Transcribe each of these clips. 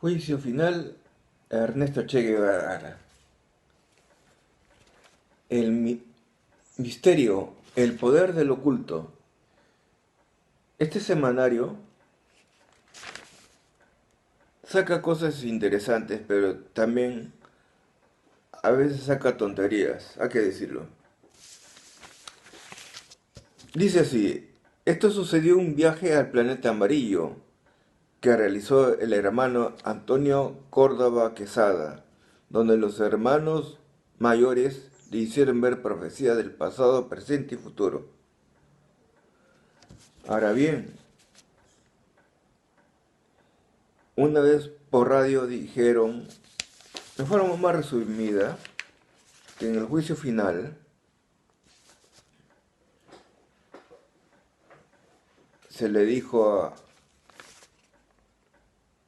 Juicio final a Ernesto Che Guevara. Misterio, el poder del oculto. Este semanario saca cosas interesantes, pero también a veces saca tonterías, hay que decirlo. Dice así, esto sucedió en un viaje al planeta amarillo que realizó el hermano Antonio Córdoba Quesada, donde los hermanos mayores le hicieron ver profecías del pasado, presente y futuro. Ahora bien, una vez por radio dijeron, de forma más resumida, que en el juicio final se le dijo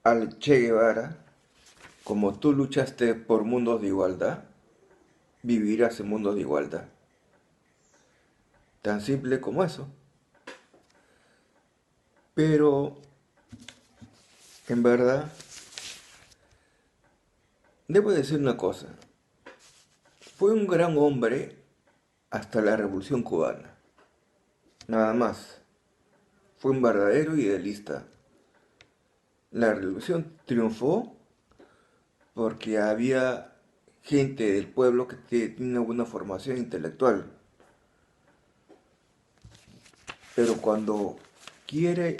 al Che Guevara, como tú luchaste por mundos de igualdad, vivirás en mundos de igualdad. Tan simple como eso. Pero, en verdad, debo decir una cosa. Fue un gran hombre hasta la Revolución Cubana. Nada más. Fue un verdadero idealista. La revolución triunfó porque había gente del pueblo que tiene una formación intelectual. Pero cuando quiere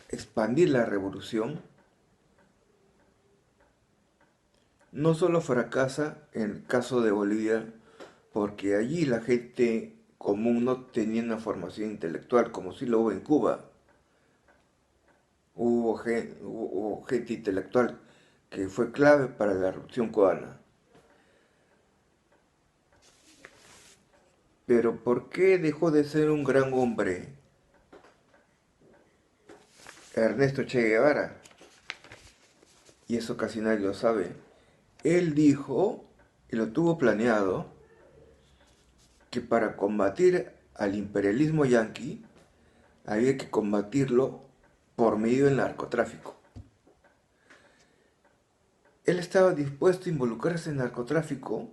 expandir la revolución, no solo fracasa en el caso de Bolivia, porque allí la gente común no tenía una formación intelectual como sí lo hubo en Cuba. Hubo gente intelectual que fue clave para la revolución cubana. Pero ¿por qué dejó de ser un gran hombre Ernesto Che Guevara? Y eso casi nadie lo sabe. Él dijo, y lo tuvo planeado, que para combatir al imperialismo yanqui había que combatirlo por medio del narcotráfico. Él estaba dispuesto a involucrarse en narcotráfico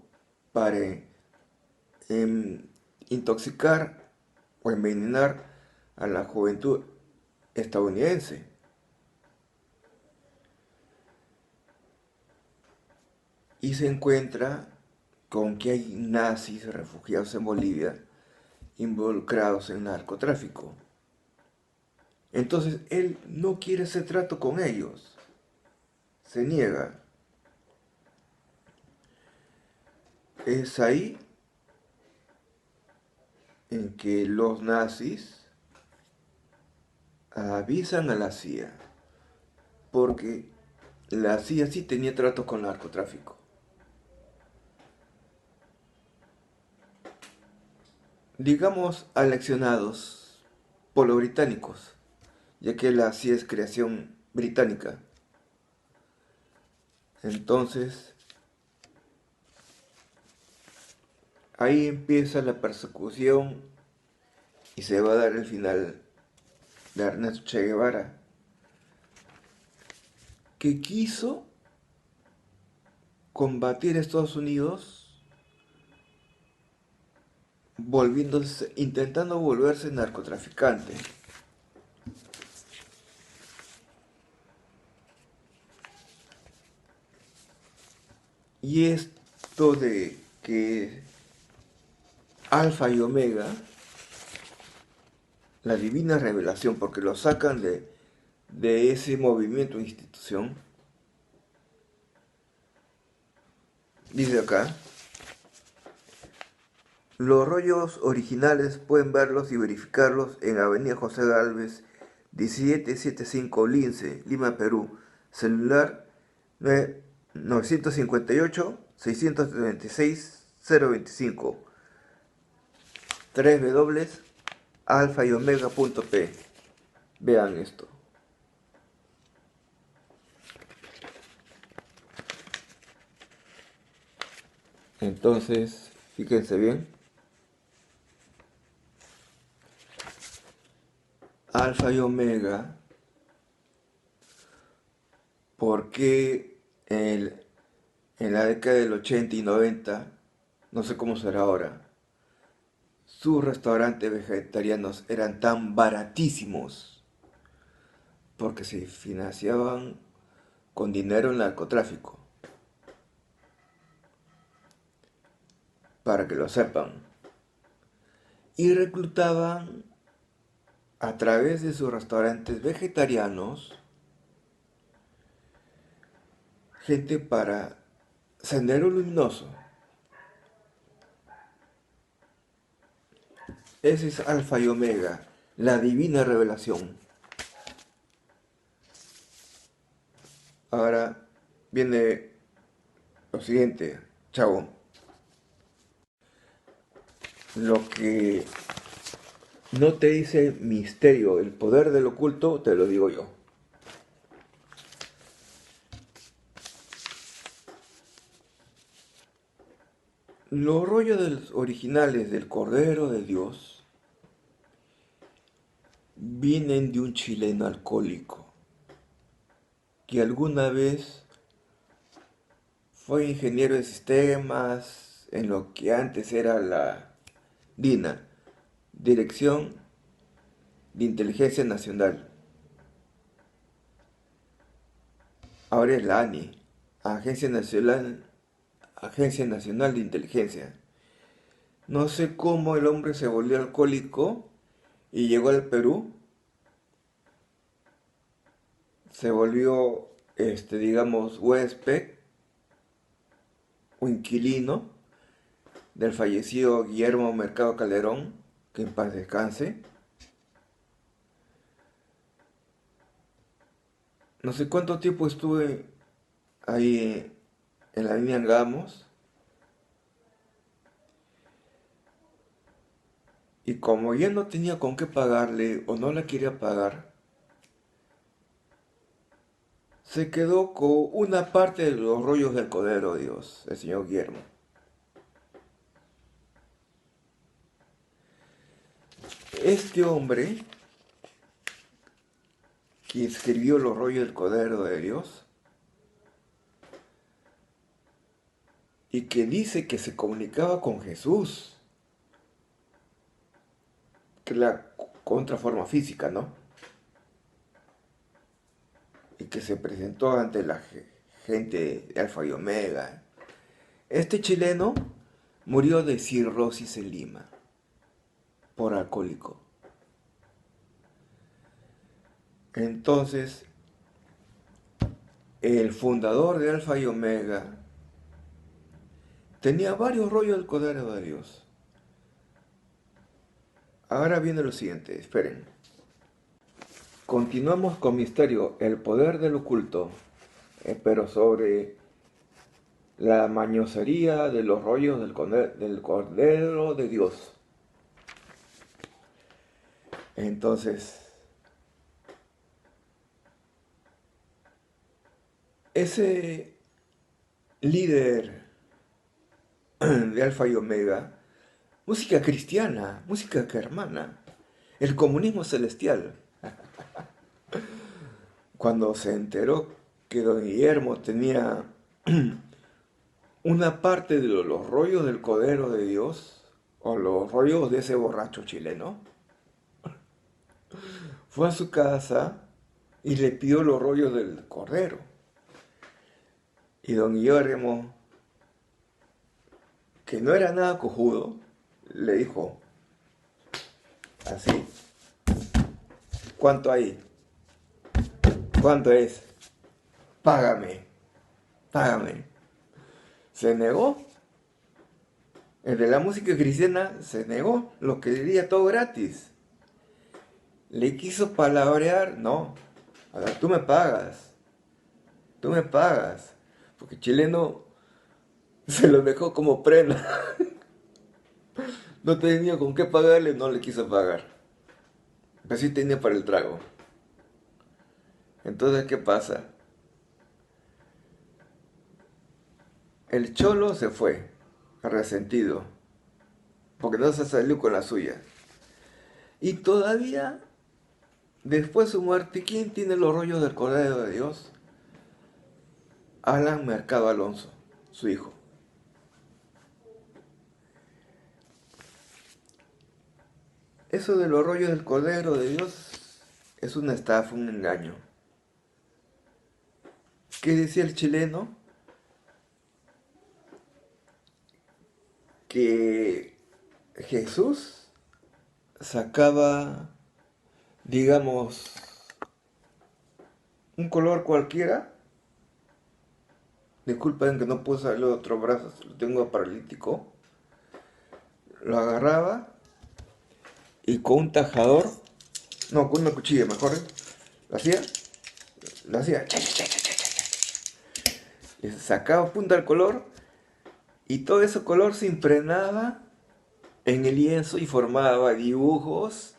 para intoxicar o envenenar a la juventud estadounidense. Y se encuentra con que hay nazis refugiados en Bolivia involucrados en narcotráfico. Entonces él no quiere hacer trato con ellos, se niega. Es ahí en que los nazis avisan a la CIA, porque la CIA sí tenía trato con narcotráfico. Digamos aleccionados por los británicos, ya que la CIA es creación británica. Entonces, ahí empieza la persecución y se va a dar el final de Ernesto Che Guevara, que quiso combatir a Estados Unidos intentando volverse narcotraficante. Y esto de que Alfa y Omega, la divina revelación, porque lo sacan de ese movimiento o institución, dice acá, los rollos originales pueden verlos y verificarlos en Avenida José Gálvez, 1775 Lince, Lima, Perú. Celular 958-636-025. 3 www.alfayomega.p. Vean esto. Entonces, fíjense bien. Alfa y Omega, ¿por qué el- en la década del 80 y 90, no sé cómo será ahora, sus restaurantes vegetarianos eran tan baratísimos porque se financiaban con dinero en narcotráfico, para que lo sepan, y reclutaban a través de sus restaurantes vegetarianos gente para Sendero Luminoso. Ese es Alfa y Omega, la divina revelación. Ahora viene lo siguiente, chavo. Lo que no te dice misterio, el poder del oculto, te lo digo yo. Los rollos originales del Cordero de Dios vienen de un chileno alcohólico que alguna vez fue ingeniero de sistemas en lo que antes era la DINA, Dirección de Inteligencia Nacional. Ahora es la ANI, Agencia Nacional de Inteligencia. No sé cómo el hombre se volvió alcohólico y llegó al Perú. Se volvió, digamos, huésped o inquilino del fallecido Guillermo Mercado Calderón, que en paz descanse. No sé cuánto tiempo estuve ahí en la línea Angamos, y como ya no tenía con qué pagarle o no la quería pagar, se quedó con una parte de los rollos del Cordero de Dios, el señor Guillermo. Este hombre que escribió los rollos del Cordero de Dios y que dice que se comunicaba con Jesús, que es la contraforma física, ¿no? Y que se presentó ante la gente de Alfa y Omega. Este chileno murió de cirrosis en Lima por alcohólico. Entonces, el fundador de Alfa y Omega tenía varios rollos del Cordero de Dios. Ahora viene lo siguiente, esperen. Continuamos con Misterio, el poder del oculto, pero sobre la mañosería de los rollos del Cordero de Dios. Entonces, ese líder de Alfa y Omega, música cristiana, música germana, el comunismo celestial, cuando se enteró que don Guillermo tenía una parte de los rollos del Cordero de Dios, o los rollos de ese borracho chileno, fue a su casa y le pidió los rollos del Cordero. Y don Guillermo, que no era nada cojudo, le dijo así: ¿cuánto hay? ¿Cuánto es? Págame, págame. Se negó. El de la música cristiana se negó, lo que diría todo gratis. Le quiso palabrear, no. A ver, tú me pagas. Porque el chileno se lo dejó como prenda. No tenía con qué pagarle, no le quiso pagar. Pero sí tenía para el trago. Entonces, ¿qué pasa? El cholo se fue, resentido, porque no se salió con la suya. Y todavía, después de su muerte, ¿quién tiene los rollos del Cordero de Dios? Alan Mercado Alonso, su hijo. Eso de los rollos del Cordero de Dios es una estafa, un engaño. ¿Qué decía el chileno? Que Jesús sacaba, digamos, un color cualquiera. Disculpen que no puse el otro brazo, lo tengo paralítico. Lo agarraba y con un tajador, no, con una cuchilla mejor, lo hacía, y sacaba punta al color y todo ese color se impregnaba en el lienzo y formaba dibujos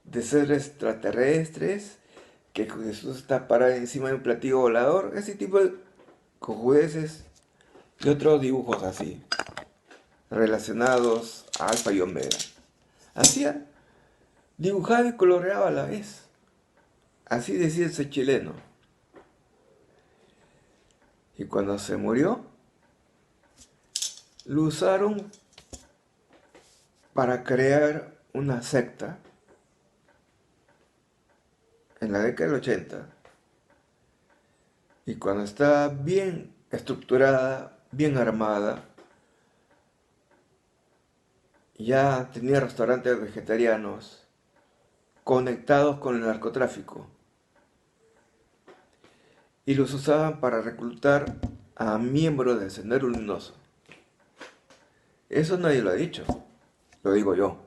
de seres extraterrestres, que Jesús está parado encima de un platillo volador, ese tipo de cojudeces y otros dibujos así, relacionados a Alfa y Omega. Hacía, dibujaba y coloreaba a la vez. Así decía ese chileno. Y cuando se murió, lo usaron para crear una secta en la década del 80. Y cuando estaba bien estructurada, bien armada, ya tenía restaurantes vegetarianos conectados con el narcotráfico. Y los usaban para reclutar a miembros del Sendero Luminoso. Eso nadie lo ha dicho, lo digo yo.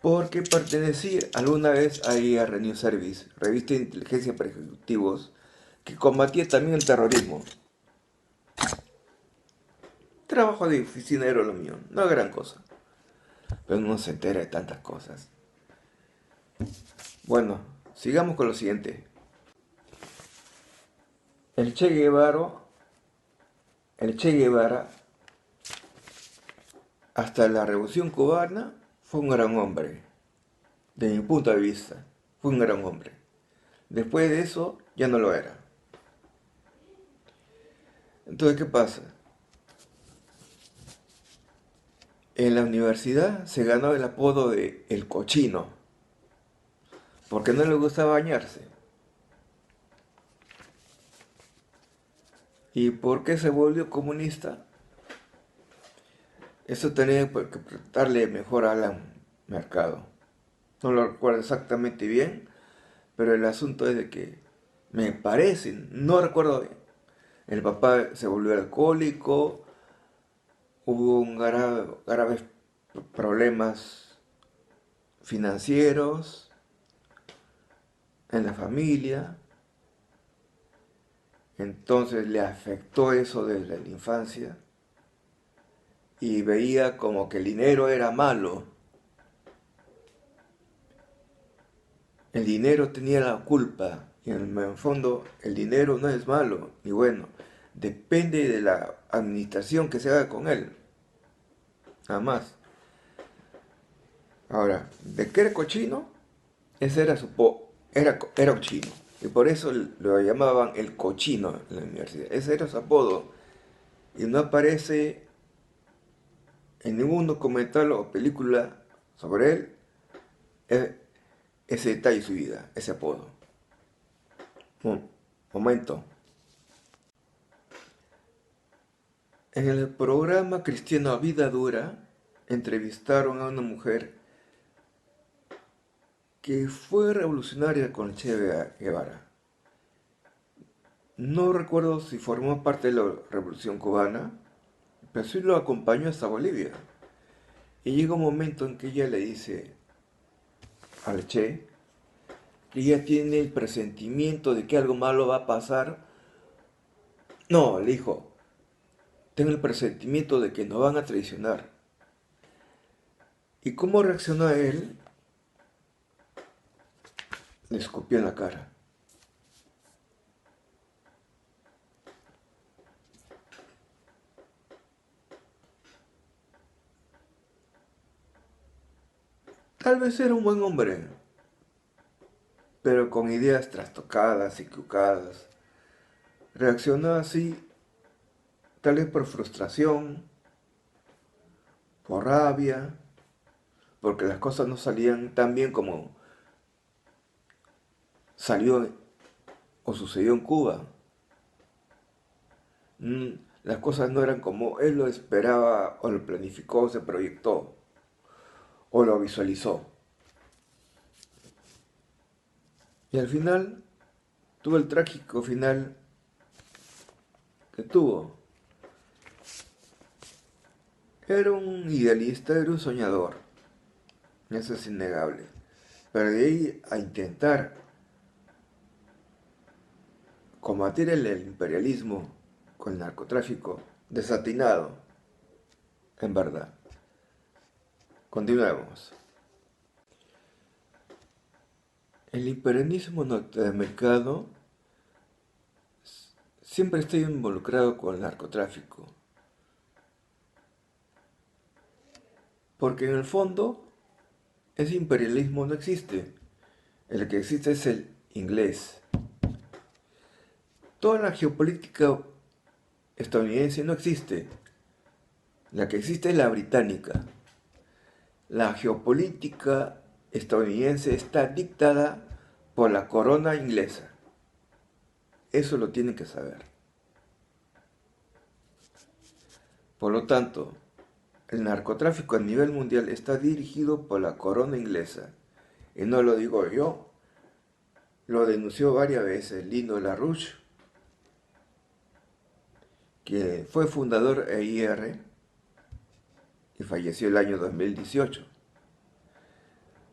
Porque pertenecí alguna vez ahí a Renew Service, revista de inteligencia para ejecutivos, que combatía también el terrorismo. Trabajo de oficinero lo mío, no es gran cosa. Pero uno se entera de tantas cosas. Bueno, sigamos con lo siguiente. El Che Guevara, hasta la Revolución Cubana, fue un gran hombre. De mi punto de vista, fue un gran hombre. Después de eso, ya no lo era. Entonces, ¿qué pasa? En la universidad se ganó el apodo de El Cochino, porque no le gustaba bañarse. ¿Y por qué se volvió comunista? Eso tenía que preguntarle mejor a Alan Mercado. No lo recuerdo exactamente bien, pero el asunto es de que me parece, no recuerdo bien. El papá se volvió alcohólico, hubo graves problemas financieros en la familia, entonces le afectó eso desde la infancia y veía como que el dinero era malo. El dinero tenía la culpa y en el fondo el dinero no es malo ni bueno, depende de la administración que se haga con él, nada más. Ahora, ¿de qué era cochino? Ese era era un chino y por eso lo llamaban el cochino en la universidad. Ese era su apodo y no aparece en ningún documental o película sobre él eh, ese detalle de su vida, ese apodo. Momento. En el programa cristiano Vida Dura entrevistaron a una mujer que fue revolucionaria con Che Guevara. No recuerdo si formó parte de la Revolución Cubana, pero sí lo acompañó hasta Bolivia. Y llega un momento en que ella le dice al Che que ella tiene el presentimiento de que algo malo va a pasar. No, le dijo, tengo el presentimiento de que nos van a traicionar. ¿Y cómo reaccionó él? Le escupió en la cara. Tal vez era un buen hombre, pero con ideas trastocadas, equivocadas. reaccionó así, tal vez por frustración, por rabia, porque las cosas no salían tan bien como salió o sucedió en Cuba. Las cosas no eran como él lo esperaba o lo planificó, se proyectó o lo visualizó. Y al final tuvo el trágico final que tuvo. Era un idealista, era un soñador, eso es innegable. Pero de ahí a intentar combatir el imperialismo con el narcotráfico, desatinado, en verdad. Continuemos. El imperialismo norteamericano siempre está involucrado con el narcotráfico, porque en el fondo ese imperialismo no existe. El que existe es el inglés. Toda la geopolítica estadounidense no existe. La que existe es la británica. La geopolítica estadounidense está dictada por la corona inglesa. Eso lo tienen que saber. Por lo tanto, el narcotráfico a nivel mundial está dirigido por la corona inglesa. Y no lo digo yo, lo denunció varias veces Lino LaRouche, que fue fundador de EIR y falleció el año 2018.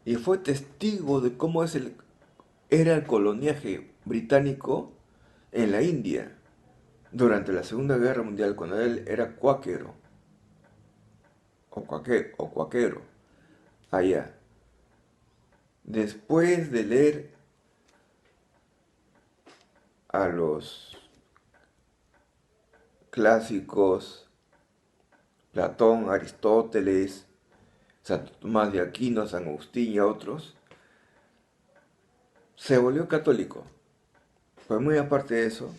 Y fue testigo de cómo era el coloniaje británico en la India durante la Segunda Guerra Mundial, cuando él era cuáquero o cuaquero allá. Después de leer a los clásicos, Platón, Aristóteles, Santo Tomás de Aquino, San Agustín y otros, se volvió católico. Pues muy aparte de eso,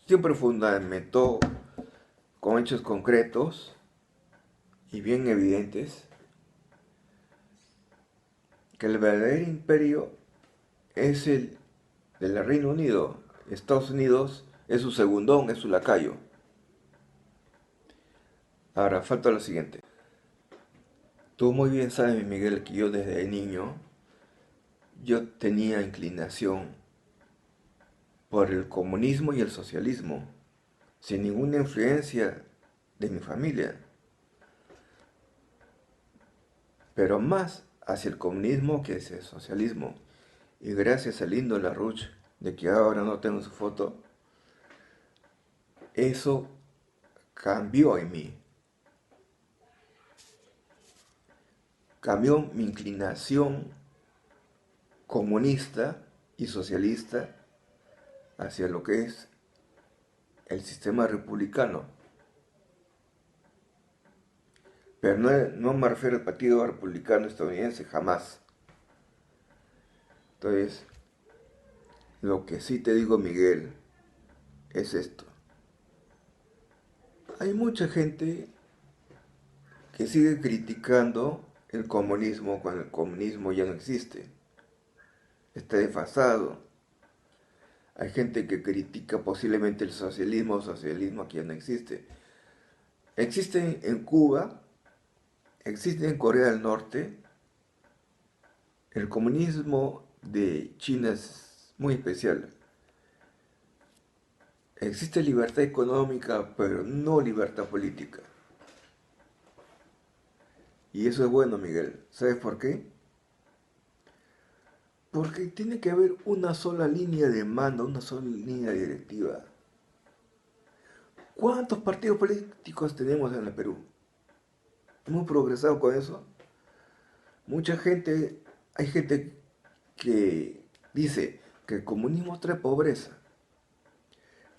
siempre fundamentó con hechos concretos y bien evidentes que el verdadero imperio es el del Reino Unido. Estados Unidos es su segundón, es su lacayo. Ahora, falta lo siguiente. Tú muy bien sabes, Miguel, que yo desde niño, yo tenía inclinación por el comunismo y el socialismo, sin ninguna influencia de mi familia, pero más hacia el comunismo que hacia el socialismo. Y gracias a Lindo LaRouche, de que ahora no tengo su foto, eso cambió en mí. Cambió mi inclinación comunista y socialista hacia lo que es el sistema republicano. Pero no me refiero al Partido Republicano Estadounidense, jamás. Entonces, lo que sí te digo, Miguel, es esto. Hay mucha gente que sigue criticando el comunismo cuando el comunismo ya no existe. Está desfasado. Hay gente que critica posiblemente el socialismo que ya no existe. Existe en Cuba, existe en Corea del Norte. El comunismo de China es muy especial. Existe libertad económica, pero no libertad política. Y eso es bueno, Miguel. ¿Sabes por qué? Porque tiene que haber una sola línea de mando, una sola línea directiva. ¿Cuántos partidos políticos tenemos en el Perú? ¿Hemos progresado con eso? Mucha gente, hay gente que dice que el comunismo trae pobreza.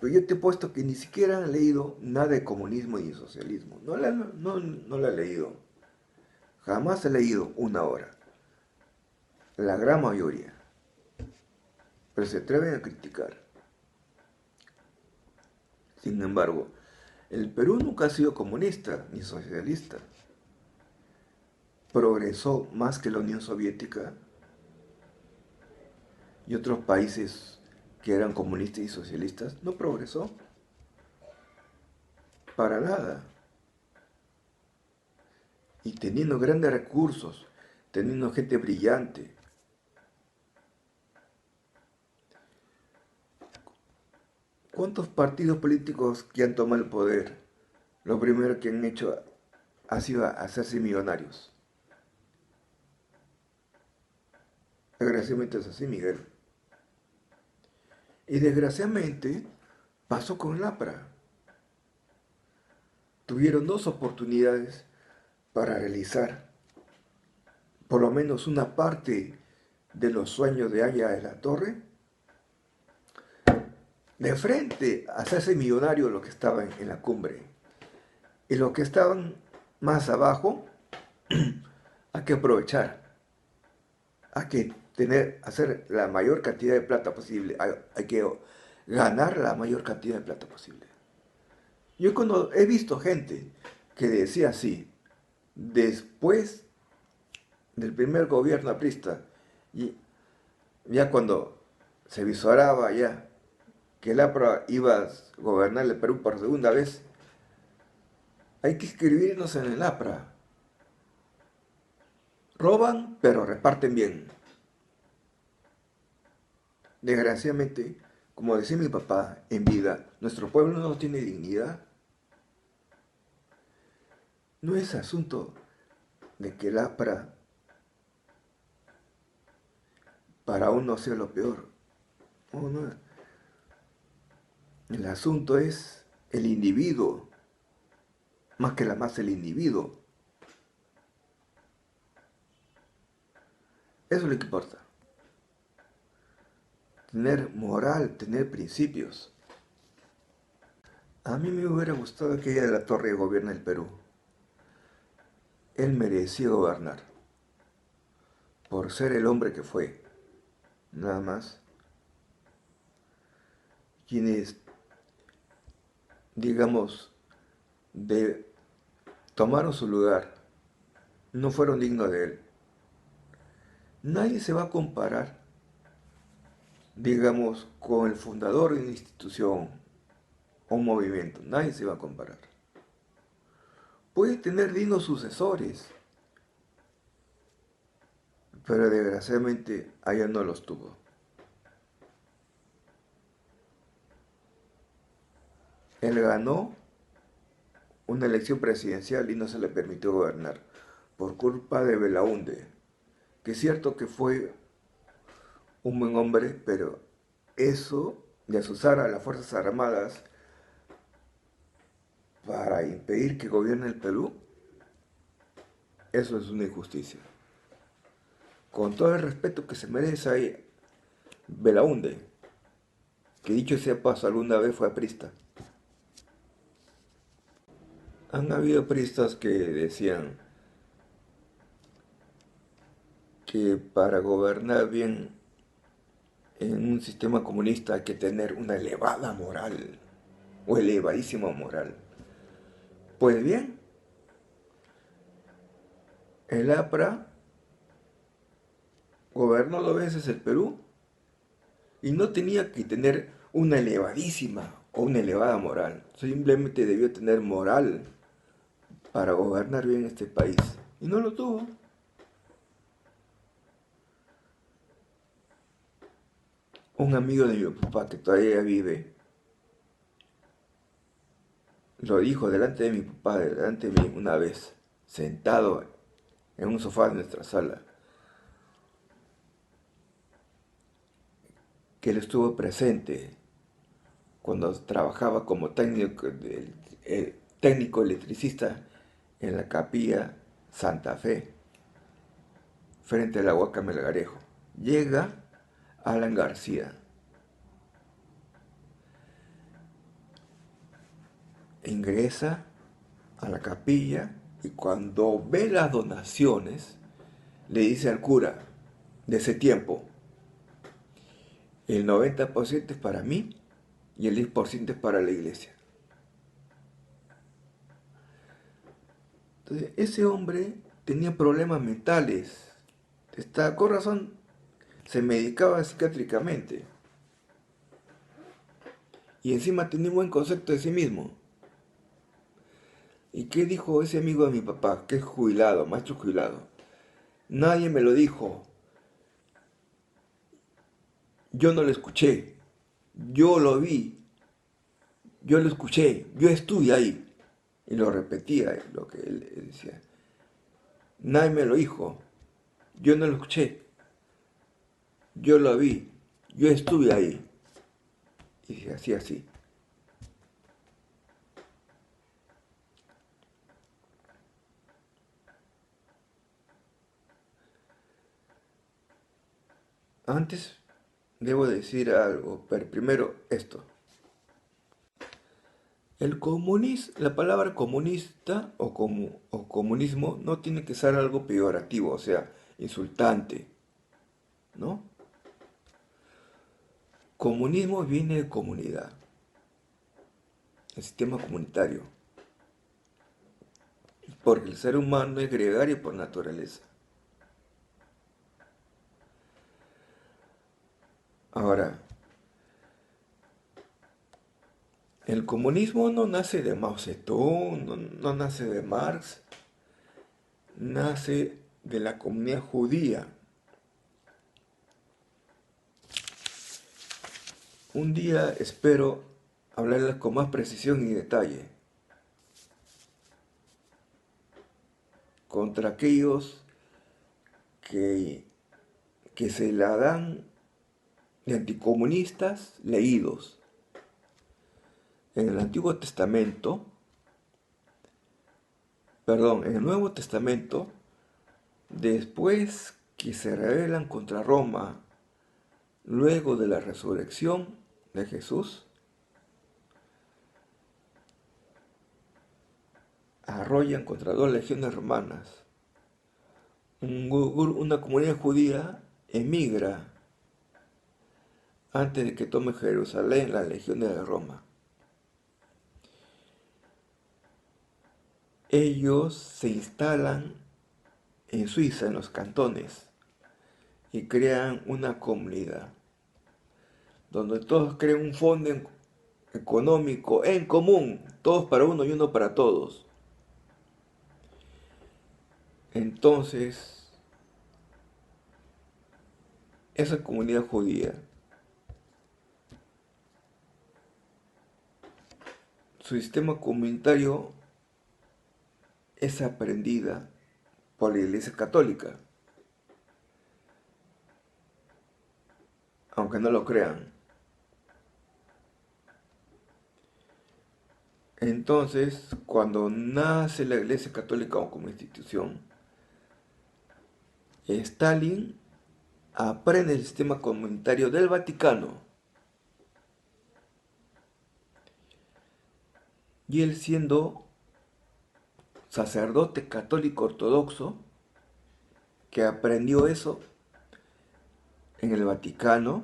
Pero yo te he puesto que ni siquiera han leído nada de comunismo y socialismo. No la he leído. Jamás he leído una hora. La gran mayoría. Pero se atreven a criticar. Sin embargo, el Perú nunca ha sido comunista ni socialista. Progresó más que la Unión Soviética y otros países que eran comunistas y socialistas. No progresó para nada. Y teniendo grandes recursos, teniendo gente brillante. ¿Cuántos partidos políticos que han tomado el poder, lo primero que han hecho ha sido hacerse millonarios? Desgraciadamente es así, Miguel. Y desgraciadamente pasó con el APRA. Tuvieron dos oportunidades para realizar por lo menos una parte de los sueños de Aya de la Torre. De frente, hacerse millonario los que estaban en la cumbre. Y los que estaban más abajo, hay que aprovechar. Hay que hacer la mayor cantidad de plata posible. Hay que ganar la mayor cantidad de plata posible. Yo cuando he visto gente que decía así, después del primer gobierno aprista, y ya cuando se visoraba ya que el APRA iba a gobernar el Perú por segunda vez, hay que inscribirnos en el APRA. Roban, pero reparten bien. Desgraciadamente, como decía mi papá en vida, nuestro pueblo no tiene dignidad. No es asunto de que el APRA para uno sea lo peor. No, no. El asunto es el individuo, más que la masa el individuo. Eso es lo que importa. Tener moral, tener principios. A mí me hubiera gustado que ella de la Torre gobierne el Perú. Él merecía gobernar, por ser el hombre que fue, nada más. Quienes, digamos, tomaron su lugar, no fueron dignos de él. Nadie se va a comparar, digamos, con el fundador de una institución o un movimiento. Nadie se va a comparar. Puede tener dignos sucesores, pero desgraciadamente allá no los tuvo. Él ganó una elección presidencial y no se le permitió gobernar por culpa de Belaúnde, que es cierto que fue un buen hombre, pero eso de asusar a las Fuerzas Armadas para impedir que gobierne el Perú, eso es una injusticia. Con todo el respeto que se merece ahí Belaúnde, que dicho sea paso alguna vez fue aprista. Han habido apristas que decían que para gobernar bien en un sistema comunista hay que tener una elevada moral o elevadísima moral. Pues bien, el APRA gobernó 2 veces el Perú y no tenía que tener una elevadísima o una elevada moral. Simplemente debió tener moral para gobernar bien este país. Y no lo tuvo. Un amigo de mi papá que todavía vive, lo dijo delante de mi papá, delante de mí una vez, sentado en un sofá de nuestra sala, que él estuvo presente cuando trabajaba como técnico electricista en la capilla Santa Fe, frente a la Huaca Melgarejo. Llega Alan García, ingresa a la capilla y cuando ve las donaciones, le dice al cura de ese tiempo, el 90% es para mí y el 10% es para la iglesia. Entonces, ese hombre tenía problemas mentales. Con razón, se medicaba psiquiátricamente. Y encima tenía un buen concepto de sí mismo. ¿Y qué dijo ese amigo de mi papá, que es jubilado, maestro jubilado? Nadie me lo dijo. Yo no lo escuché. Yo lo vi. Yo lo escuché. Yo estuve ahí. Y lo repetía lo que él decía. Nadie me lo dijo. Yo no lo escuché. Yo lo vi. Yo estuve ahí. Y se hacía así. Antes debo decir algo, pero primero esto. La palabra comunista o comunismo no tiene que ser algo peyorativo, o sea, insultante, ¿no? Comunismo viene de comunidad, el sistema comunitario, porque el ser humano es gregario por naturaleza. Ahora, el comunismo no nace de Mao Zedong, no nace de Marx, nace de la comunidad judía. Un día espero hablarles con más precisión y detalle contra aquellos que, que se la dan de anticomunistas leídos. En el Antiguo Testamento, perdón, en el Nuevo Testamento, después que se rebelan contra Roma, luego de la resurrección de Jesús, arrollan contra 2 legiones romanas. Una comunidad judía emigra antes de que tome Jerusalén las legiones de Roma. Ellos se instalan en Suiza, en los cantones, y crean una comunidad, donde todos crean un fondo económico en común, todos para uno y uno para todos. Entonces, esa comunidad judía, su sistema comunitario es aprendida por la Iglesia Católica, aunque no lo crean. Entonces, cuando nace la Iglesia Católica como institución, Stalin aprende el sistema comunitario del Vaticano. Y él, siendo sacerdote católico ortodoxo, que aprendió eso en el Vaticano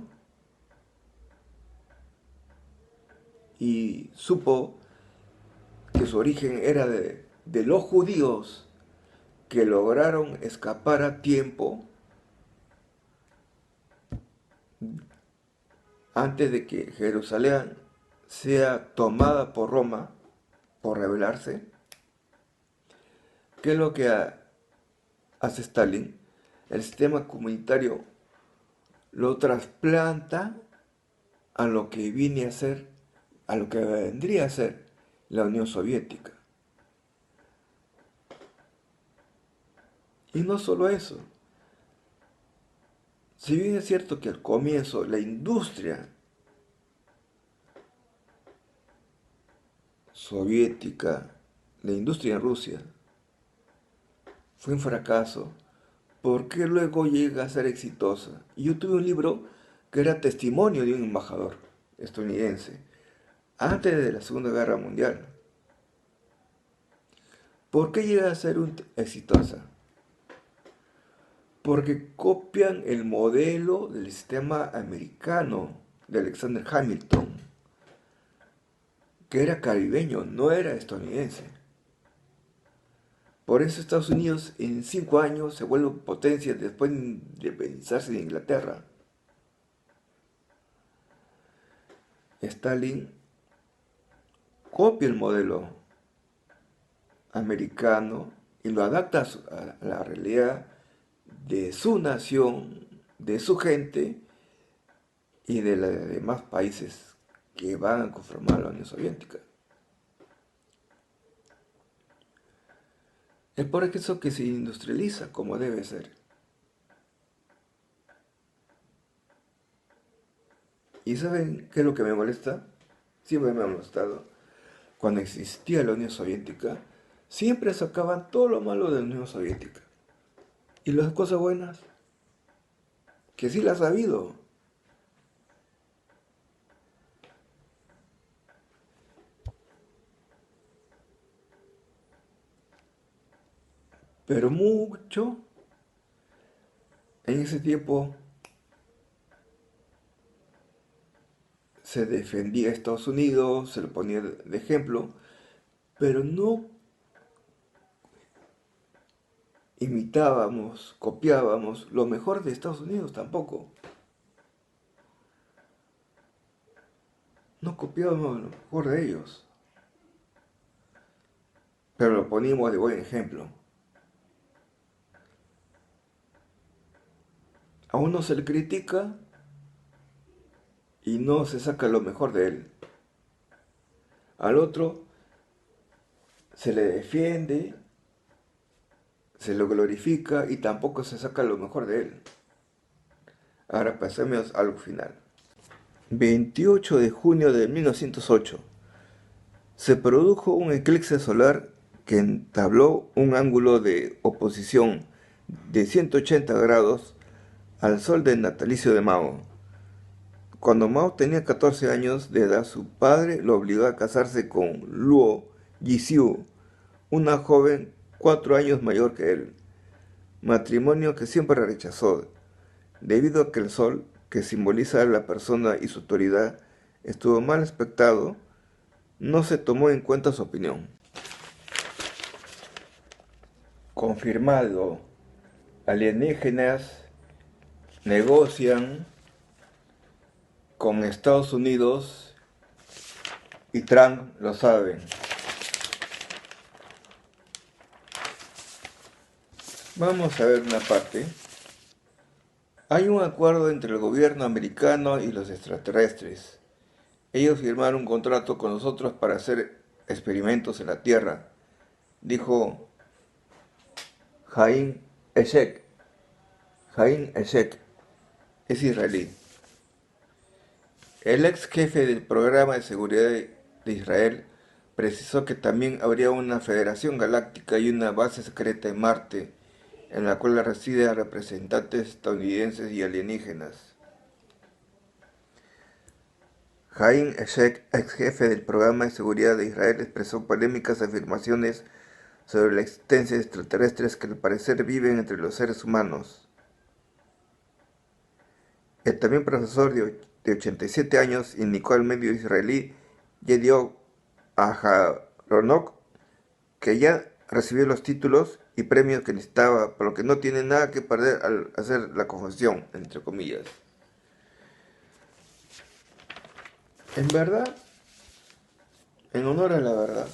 y supo que su origen era de los judíos que lograron escapar a tiempo antes de que Jerusalén sea tomada por Roma por rebelarse. ¿Qué es lo que hace Stalin? El sistema comunitario lo trasplanta a lo que viene a ser, a lo que vendría a ser la Unión Soviética. Y no solo eso. Si bien es cierto que al comienzo la industria soviética, la industria en Rusia, fue un fracaso, ¿por qué luego llega a ser exitosa? Y yo tuve un libro que era testimonio de un embajador estadounidense antes de la Segunda Guerra Mundial. ¿Por qué llega a ser exitosa? Porque copian el modelo del sistema americano de Alexander Hamilton, que era caribeño, no era estadounidense. Por eso Estados Unidos en 5 años se vuelve potencia después de independizarse de Inglaterra. Stalin copia el modelo americano y lo adapta a la realidad de su nación, de su gente y de los demás países que van a conformar la Unión Soviética. Es por eso que se industrializa como debe ser. ¿Y saben qué es lo que me molesta? Siempre me ha molestado. Cuando existía la Unión Soviética, siempre sacaban todo lo malo de la Unión Soviética. Y las cosas buenas, que sí las ha habido. Pero mucho, en ese tiempo se defendía a Estados Unidos, se lo ponía de ejemplo, pero no imitábamos, copiábamos lo mejor de Estados Unidos tampoco. No copiábamos lo mejor de ellos, pero lo poníamos de buen ejemplo. A uno se le critica y no se saca lo mejor de él. Al otro se le defiende, se lo glorifica y tampoco se saca lo mejor de él. Ahora pasemos al final. 28 de junio de 1908. Se produjo un eclipse solar que entabló un ángulo de oposición de 180 grados al sol del natalicio de Mao. Cuando Mao tenía 14 años de edad, su padre lo obligó a casarse con Luo Yixiu, una joven 4 años mayor que él, matrimonio que siempre rechazó, debido a que el sol, que simboliza a la persona y su autoridad, estuvo mal aspectado. No se tomó en cuenta su opinión. Confirmado, alienígenas negocian con Estados Unidos y Trump lo saben. Vamos a ver una parte. Hay un acuerdo entre el gobierno americano y los extraterrestres. Ellos firmaron un contrato con nosotros para hacer experimentos en la Tierra, dijo Haim Eshek. Haim Eshek es israelí. El ex jefe del programa de seguridad de Israel precisó que también habría una federación galáctica y una base secreta en Marte, en la cual residen representantes estadounidenses y alienígenas. Haim Eshek, ex jefe del programa de seguridad de Israel, expresó polémicas afirmaciones sobre la existencia de extraterrestres que al parecer viven entre los seres humanos. El también profesor de 87 años indicó al medio israelí Yediot Aharonot que ya recibió los títulos y premios que necesitaba, por lo que no tiene nada que perder al hacer la confesión, entre comillas. En verdad, en honor a la verdad,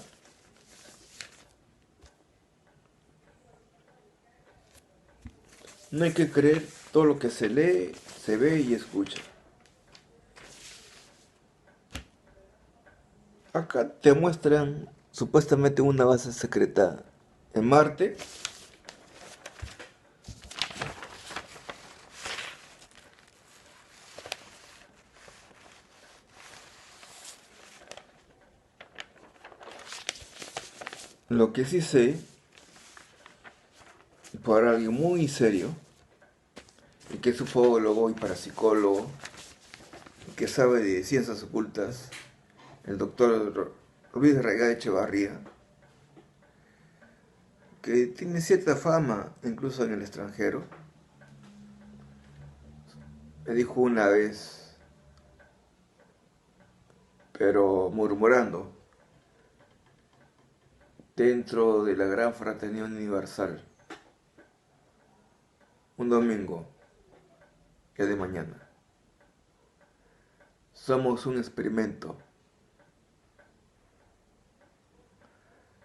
no hay que creer todo lo que se lee, se ve y escucha. Acá te muestran supuestamente una base secreta en Marte. Lo que sí sé, por alguien muy serio, y que es ufólogo y parapsicólogo, y que sabe de ciencias ocultas, el doctor Luis Regá Echevarría, que tiene cierta fama incluso en el extranjero, me dijo una vez, pero murmurando, dentro de la gran fraternidad universal. Un domingo, ya de mañana. Somos un experimento.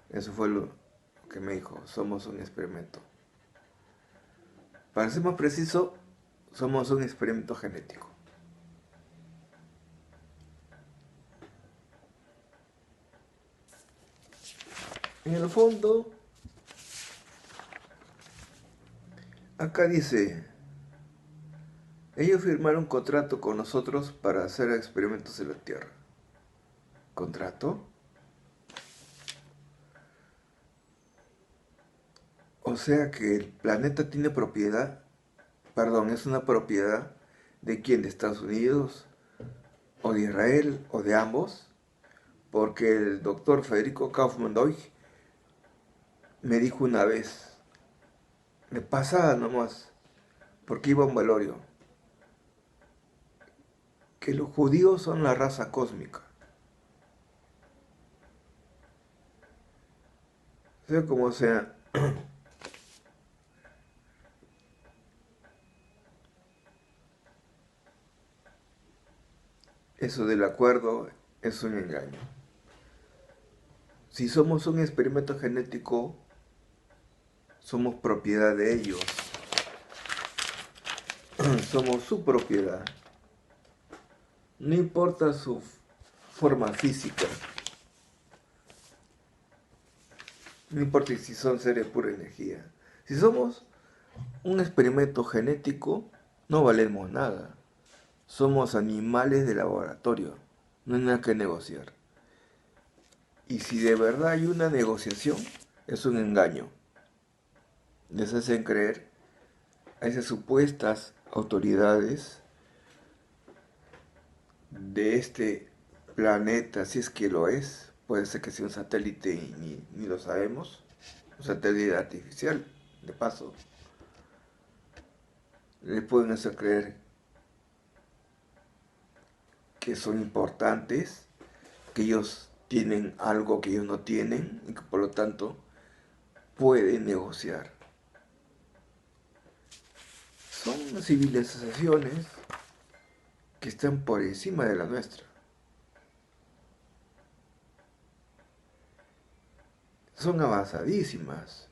Eso fue lo que me dijo. Somos un experimento. Para ser más preciso, somos un experimento genético. En el fondo, acá dice, ellos firmaron un contrato con nosotros para hacer experimentos en la Tierra. ¿Contrato? O sea que el planeta tiene propiedad, perdón, es una propiedad de quién, de Estados Unidos, o de Israel, o de ambos, porque el doctor Federico Kaufmann Deutsch me dijo una vez, me pasaba nomás, porque iba a un velorio, que los judíos son la raza cósmica. Sea como sea, eso del acuerdo es un engaño. Si somos un experimento genético, somos propiedad de ellos. Somos su propiedad. No importa su forma física. No importa si son seres de pura energía. Si somos un experimento genético, no valemos nada. Somos animales de laboratorio. No hay nada que negociar. Y si de verdad hay una negociación, es un engaño. Les hacen creer a esas supuestas autoridades de este planeta, si es que lo es, puede ser que sea un satélite y ni lo sabemos, un satélite artificial, de paso, le pueden hacer creer que son importantes, que ellos tienen algo que ellos no tienen y que por lo tanto pueden negociar. Son civilizaciones que están por encima de la nuestra. Son avanzadísimas.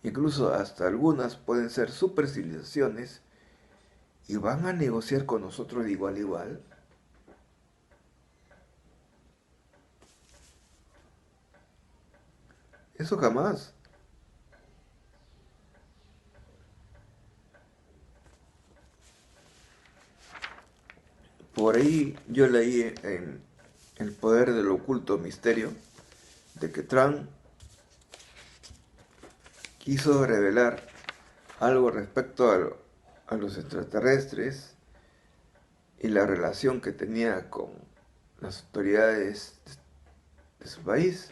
Incluso hasta algunas pueden ser super civilizaciones y van a negociar con nosotros de igual a igual. Eso jamás. Por ahí yo leí en El poder del oculto misterio de que Trump quiso revelar algo respecto a los extraterrestres y la relación que tenía con las autoridades de su país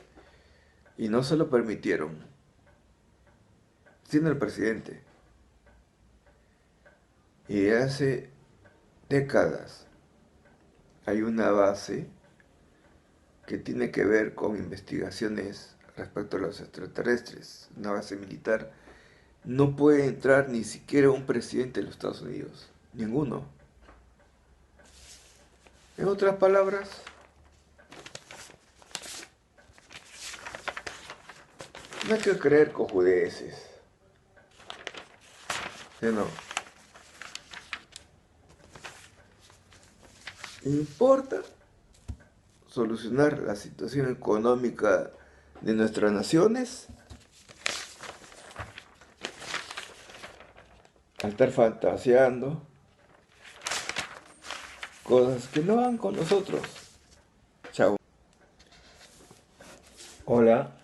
y no se lo permitieron, siendo el presidente. Y hace décadas hay una base que tiene que ver con investigaciones respecto a los extraterrestres, una base militar. No puede entrar ni siquiera un presidente de los Estados Unidos, ninguno. En otras palabras, no hay que creer cojudeces. ¿Sí o no? Importa solucionar la situación económica de nuestras naciones al estar fantaseando cosas que no van con nosotros. Chao. Hola,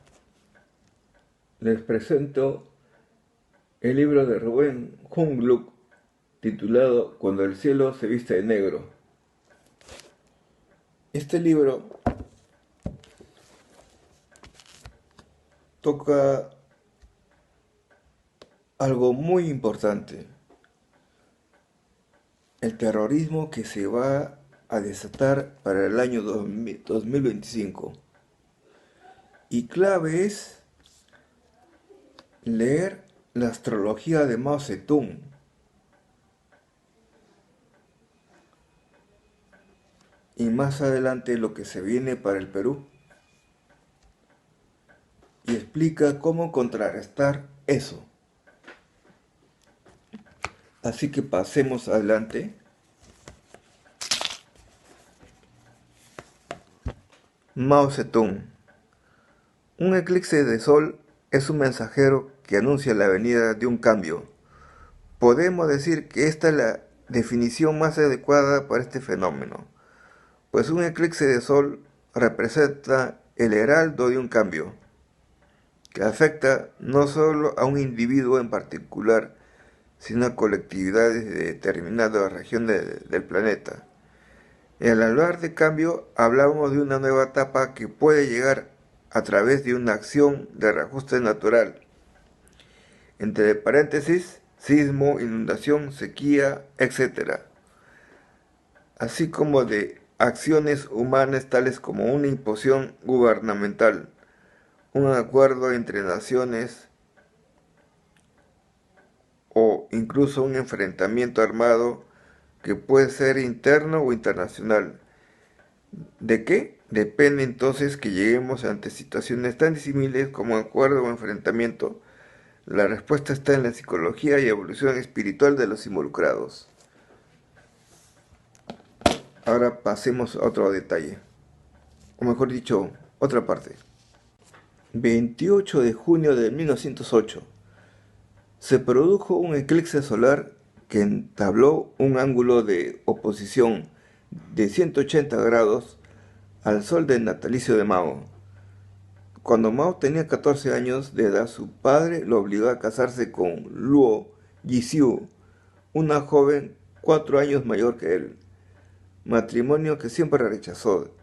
les presento el libro de Rubén Hungluk titulado Cuando el cielo se viste de negro. Este libro toca algo muy importante, el terrorismo que se va a desatar para el año 2025 Y clave es leer la astrología de Mao Zedong. Y más adelante lo que se viene para el Perú. Y explica cómo contrarrestar eso. Así que pasemos adelante. Mao Zedong. Un eclipse de sol es un mensajero que anuncia la venida de un cambio. Podemos decir que esta es la definición más adecuada para este fenómeno, pues un eclipse de sol representa el heraldo de un cambio, que afecta no solo a un individuo en particular, sino a colectividades de determinada región del planeta. Y al hablar de cambio, hablamos de una nueva etapa que puede llegar a través de una acción de reajuste natural. Entre paréntesis, sismo, inundación, sequía, etc. Así como de acciones humanas tales como una imposición gubernamental, un acuerdo entre naciones o incluso un enfrentamiento armado que puede ser interno o internacional. ¿De qué? Depende entonces que lleguemos ante situaciones tan disímiles como acuerdo o enfrentamiento. La respuesta está en la psicología y evolución espiritual de los involucrados. Ahora pasemos a otro detalle, o mejor dicho, otra parte. 28 de junio de 1908 se produjo un eclipse solar que entabló un ángulo de oposición de 180 grados al sol del natalicio de Mao. Cuando Mao tenía 14 años de edad, su padre lo obligó a casarse con Luo Yixiu, una joven 4 años mayor que él, matrimonio que siempre rechazó,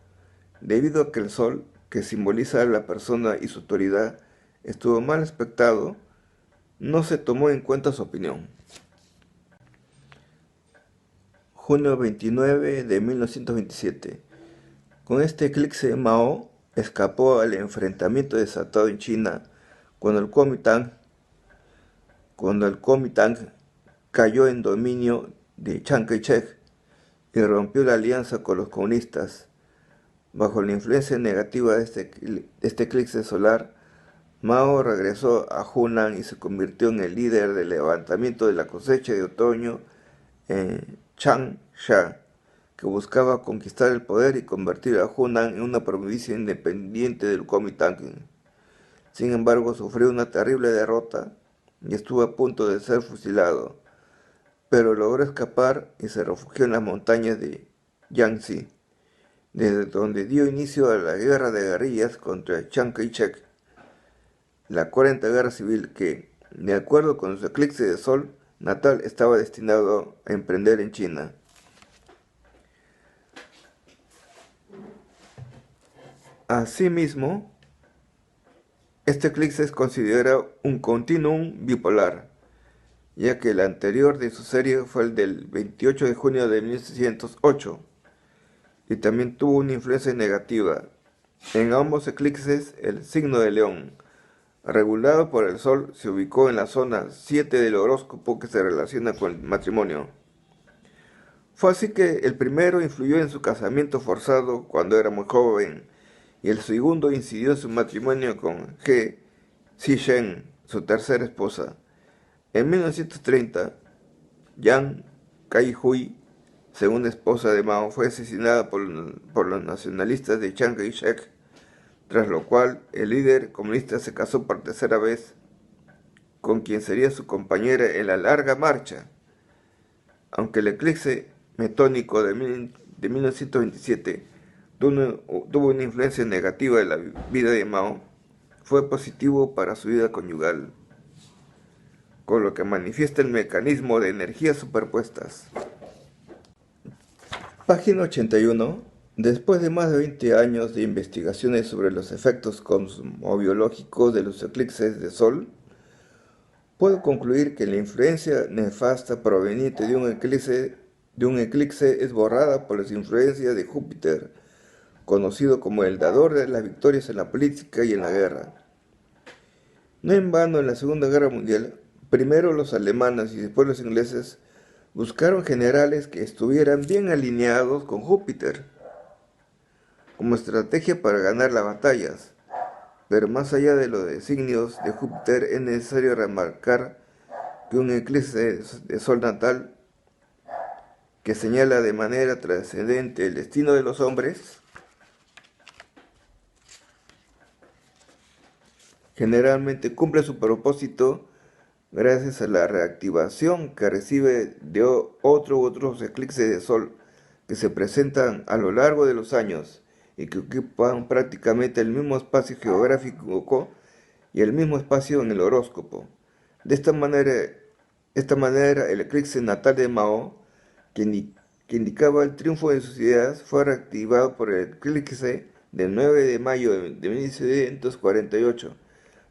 debido a que el sol, que simboliza a la persona y su autoridad, estuvo mal aspectado. No se tomó en cuenta su opinión. Junio 29 de 1927. Con este eclipse, Mao escapó al enfrentamiento desatado en China cuando el Kuomintang cayó en dominio de Chiang Kai-shek y rompió la alianza con los comunistas. Bajo la influencia negativa de este eclipse solar, Mao regresó a Hunan y se convirtió en el líder del levantamiento de la cosecha de otoño en Changsha, que buscaba conquistar el poder y convertir a Hunan en una provincia independiente del Kuomintang. Sin embargo, sufrió una terrible derrota y estuvo a punto de ser fusilado, pero logró escapar y se refugió en las montañas de Yangtze, desde donde dio inicio a la guerra de guerrillas contra Chiang Kai-shek, la 40 Guerra Civil que, de acuerdo con su eclipse de sol natal, estaba destinado a emprender en China. Asimismo, este eclipse es considerado un continuum bipolar, ya que el anterior de su serie fue el del 28 de junio de 1608, y también tuvo una influencia negativa. En ambos eclipses, el signo de León, regulado por el Sol, se ubicó en la zona 7 del horóscopo que se relaciona con el matrimonio. Fue así que el primero influyó en su casamiento forzado cuando era muy joven, y el segundo incidió en su matrimonio con He Zhishen, su tercera esposa. En 1930, Yang Kai-hui, segunda esposa de Mao, fue asesinada por los nacionalistas de Chiang Kai-shek, tras lo cual el líder comunista se casó por tercera vez con quien sería su compañera en la larga marcha. Aunque el eclipse metónico de 1927 tuvo una influencia negativa en la vida de Mao, fue positivo para su vida conyugal, con lo que manifiesta el mecanismo de energías superpuestas. Página 81. Después de más de 20 años de investigaciones sobre los efectos cosmobiológicos de los eclipses de sol, puedo concluir que la influencia nefasta proveniente de un eclipse es borrada por las influencias de Júpiter, conocido como el dador de las victorias en la política y en la guerra. No en vano, en la Segunda Guerra Mundial, primero los alemanes y después los ingleses buscaron generales que estuvieran bien alineados con Júpiter como estrategia para ganar las batallas. Pero más allá de los designios de Júpiter, es necesario remarcar que un eclipse de Sol natal que señala de manera trascendente el destino de los hombres, generalmente cumple su propósito gracias a la reactivación que recibe de otros eclipses de Sol que se presentan a lo largo de los años y que ocupan prácticamente el mismo espacio geográfico y el mismo espacio en el horóscopo. De esta manera, el eclipse natal de Mao, que indicaba el triunfo de sus ideas, fue reactivado por el eclipse del 9 de mayo de 1948,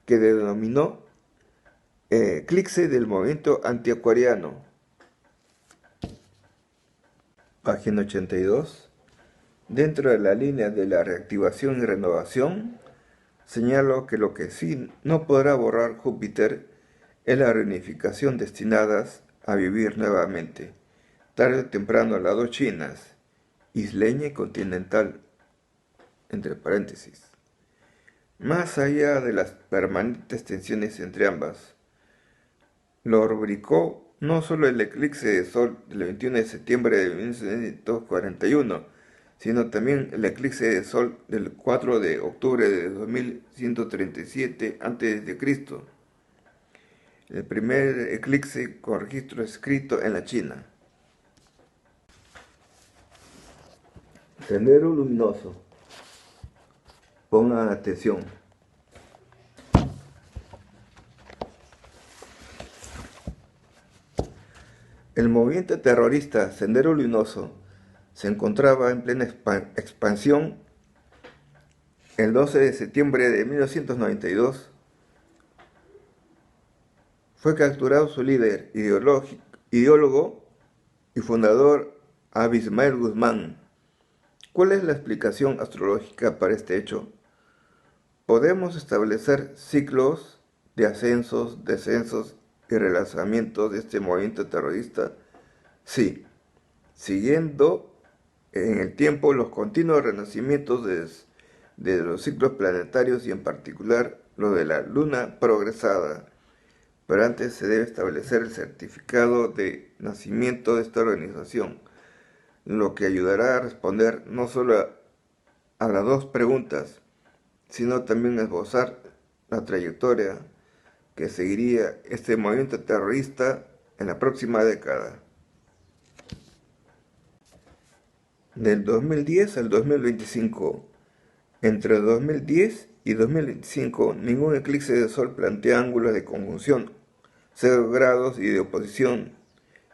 que denominó eclipse del movimiento antiacuariano. Página 82. Dentro de la línea de la reactivación y renovación, señalo que lo que sí no podrá borrar Júpiter es la reunificación destinadas a vivir nuevamente, tarde o temprano, las dos Chinas, isleña y continental, entre paréntesis. Más allá de las permanentes tensiones entre ambas, lo rubricó no solo el eclipse de Sol del 21 de septiembre de 1941, sino también el eclipse de Sol del 4 de octubre de 2137 a.C., el primer eclipse con registro escrito en la China. Sendero luminoso. Pongan atención. El movimiento terrorista Sendero Luminoso se encontraba en plena expansión. El 12 de septiembre de 1992 fue capturado su líder ideólogo y fundador, Abu Ismael Guzmán. ¿Cuál es la explicación astrológica para este hecho? ¿Podemos establecer ciclos de ascensos, descensos y relanzamientos de este movimiento terrorista? Sí, siguiendo en el tiempo los continuos renacimientos de los ciclos planetarios y en particular lo de la luna progresada. Pero antes se debe establecer el certificado de nacimiento de esta organización, lo que ayudará a responder no solo a las dos preguntas, sino también a esbozar la trayectoria que seguiría este movimiento terrorista en la próxima década. Del 2010 al 2025, entre 2010 y 2025, ningún eclipse de Sol plantea ángulos de conjunción 0 grados y de oposición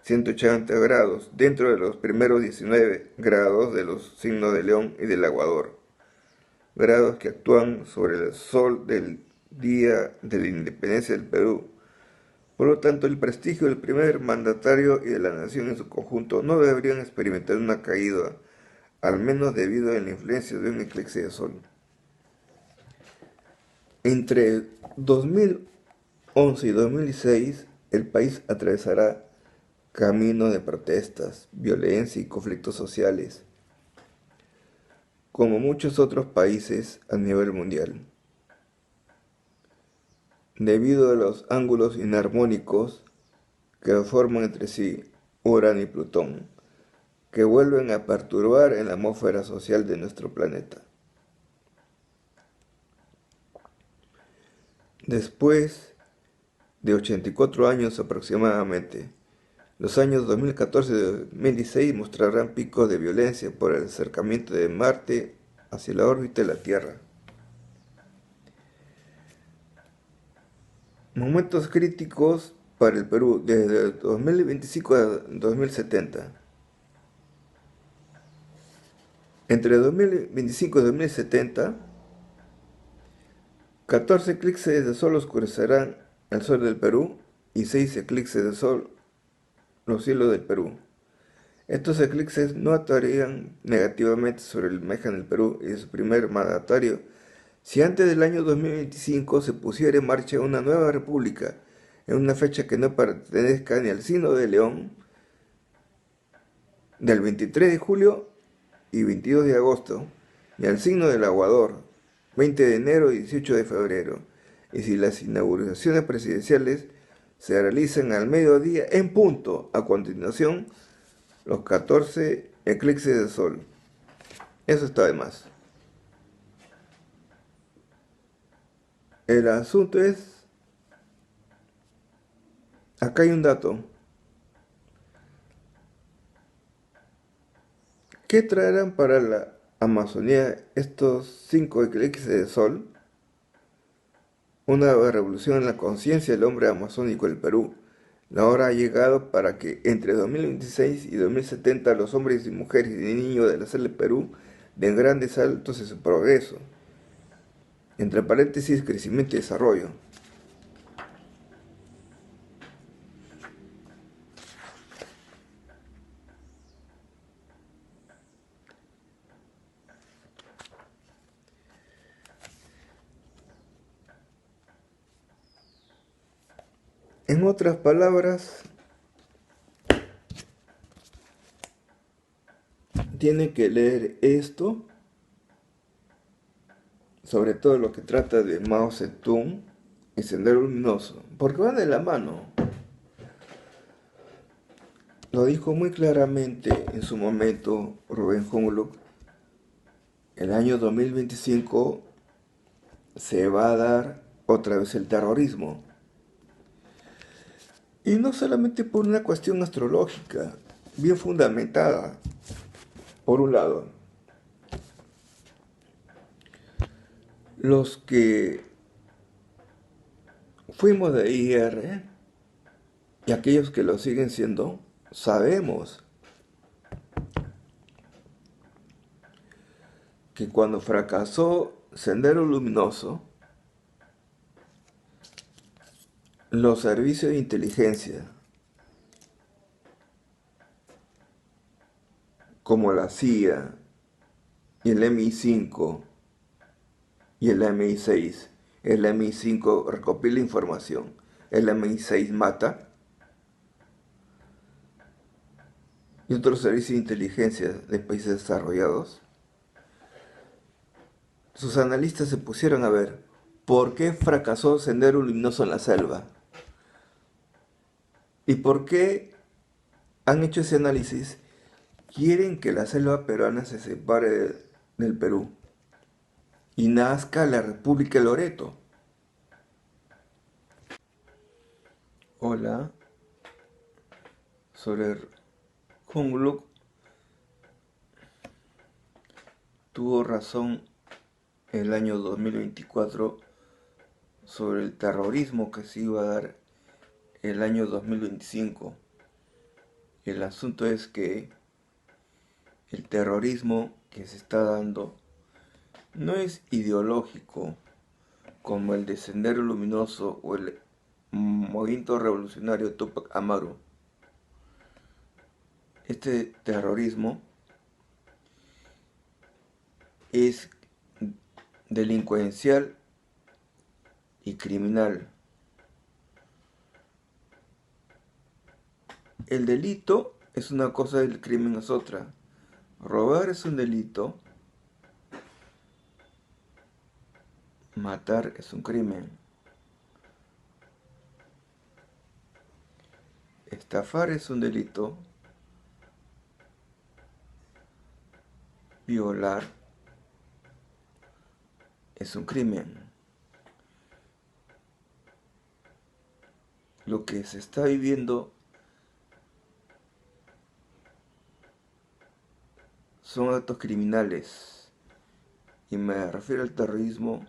180 grados dentro de los primeros 19 grados de los signos de León y del Aguador, grados que actúan sobre el Sol del día de la independencia del Perú. Por lo tanto, el prestigio del primer mandatario y de la nación en su conjunto no deberían experimentar una caída, al menos debido a la influencia de un eclipse de Sol. Entre 2011 y 2006, el país atravesará caminos de protestas, violencia y conflictos sociales, como muchos otros países a nivel mundial, debido a los ángulos inarmónicos que forman entre sí Urano y Plutón, que vuelven a perturbar en la atmósfera social de nuestro planeta. Después de 84 años aproximadamente, los años 2014 y 2016 mostrarán picos de violencia por el acercamiento de Marte hacia la órbita de la Tierra. Momentos críticos para el Perú desde 2025 a 2070. Entre 2025 y 2070, 14 eclipses de Sol oscurecerán el sol del Perú y 6 eclipses de Sol los cielos del Perú. Estos eclipses no actuarían negativamente sobre la imagen del Perú y de su primer mandatario si antes del año 2025 se pusiera en marcha una nueva república, en una fecha que no pertenezca ni al signo de León, del 23 de julio y 22 de agosto, ni al signo del Aguador, 20 de enero y 18 de febrero, y si las inauguraciones presidenciales se realizan al mediodía en punto, a continuación, los 14 eclipses de sol. Eso está de más. El asunto es, acá hay un dato. ¿Qué traerán para la Amazonía estos 5 eclipses de sol? Una revolución en la conciencia del hombre amazónico del Perú. La hora ha llegado para que entre 2026 y 2070 los hombres y mujeres y niños de la selva del Perú den grandes saltos en su progreso. Entre paréntesis, crecimiento y desarrollo. En otras palabras, tiene que leer esto, sobre todo lo que trata de Mao Zedong y Sendero Luminoso, porque van de la mano. Lo dijo muy claramente en su momento Rubén Humboldt. El año 2025 se va a dar otra vez el terrorismo. Y no solamente por una cuestión astrológica, bien fundamentada. Por un lado, los que fuimos de IR y aquellos que lo siguen siendo, sabemos que cuando fracasó Sendero Luminoso, los servicios de inteligencia, como la CIA y el MI5 y el MI6, el MI5 recopila información, el MI6 mata, y otros servicios de inteligencia de países desarrollados, sus analistas se pusieron a ver por qué fracasó Sendero Luminoso en la selva y por qué han hecho ese análisis. Quieren que la selva peruana se separe del Perú y nazca la República de Loreto. Hola, sobre Humboldt tuvo razón el año 2024 sobre el terrorismo que se iba a dar el año 2025. El asunto es que el terrorismo que se está dando no es ideológico como el de Sendero Luminoso o el movimiento revolucionario Tupac Amaru. Este terrorismo es delincuencial y criminal. El delito es una cosa, el crimen es otra. Robar es un delito, matar es un crimen, estafar es un delito, violar es un crimen. Lo que se está viviendo son actos criminales, y me refiero al terrorismo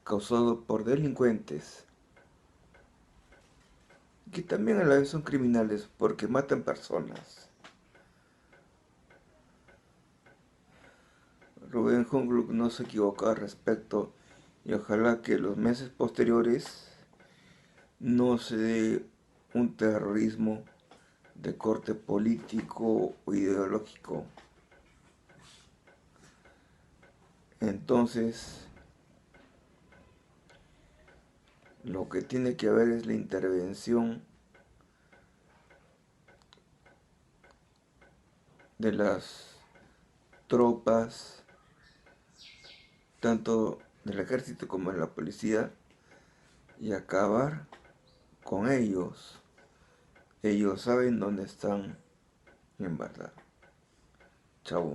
causado por delincuentes, que también a la vez son criminales porque matan personas. Rubén Humboldt no se equivocó al respecto, y ojalá que los meses posteriores no se dé un terrorismo de corte político o ideológico. Entonces, lo que tiene que haber es la intervención de las tropas, tanto del ejército como de la policía, y acabar con ellos. Ellos saben dónde están en verdad. Chao.